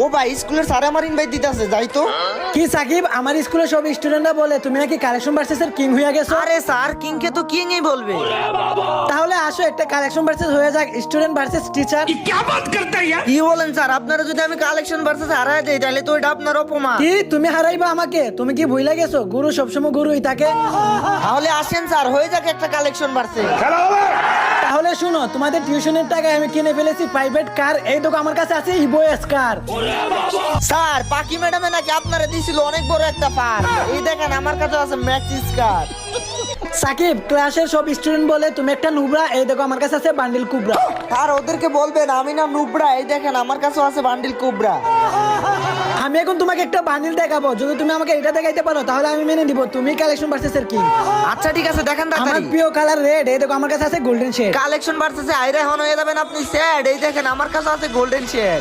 ও ভাই স্কুলের স্যার আমার ইনভাইট দিতেছে, যাই তো। কি সাকিব, আমার স্কুলে সব স্টুডেন্টরা বলে তুমি নাকি কালেকশন ভার্সেসের কিং হয়ে গেছো। আরে স্যার কিং কে তো কিং ই বলবে। তাহলে আসো একটা কালেকশন ভার্সেস হয়ে যাক, স্টুডেন্ট ভার্সেস টিচার। কি বলেন স্যার? আপনারা যদি আমি কালেকশন ভার্সেস হারায় দেই তাহলে তো এটা আপনার অপমান। কি তুমি হারাইবা আমাকে? তুমি কি ভুলে গেছো গুরু সবসময় গুরুই থাকে? তাহলে আসেন স্যার, হয়ে যাক একটা কালেকশন ভার্সেস। তাহলে শুনো, তোমাদের টিউশনের টাকায় আমি কিনে ফেলেছি প্রাইভেট কার। এই দেখো আমার কাছে আছে ইভো এস কার। স্যার পাকি ম্যাডামে নাকি আপনারা দিছিল অনেক বড় একটা পার। এই দেখেন আমার কাছে আছে ম্যাক্সিস কার। সাকিব, ক্লাসের সব স্টুডেন্ট বলে তুমি একটা নুবরা। এই দেখো আমার কাছে আছে বান্ডিল কুবরা। আর ওদেরকে বলবেন আমি না নুবরা। এই দেখেন আমার কাছে আছে বান্ডিল কোবরা। আমি এখন তোমাকে একটা বান্ডিল দেখাবো, যদি তুমি আমাকে এটা দেখাইতে পারো তাহলে আমি মেনে নিব তুমি কালেকশন ভার্সেসের কিং। আচ্ছা ঠিক আছে, দেখেন আমার তাড়াতাড়ি। প্রিয় কালার রেড। এই দেখো আমার কাছে আছে গোল্ডেন শেড। কালেকশন ভার্সেসে আইরা হন হয়ে যাবেন আপনি স্যাড। এই দেখেন আমার কাছে আছে গোল্ডেন শেড।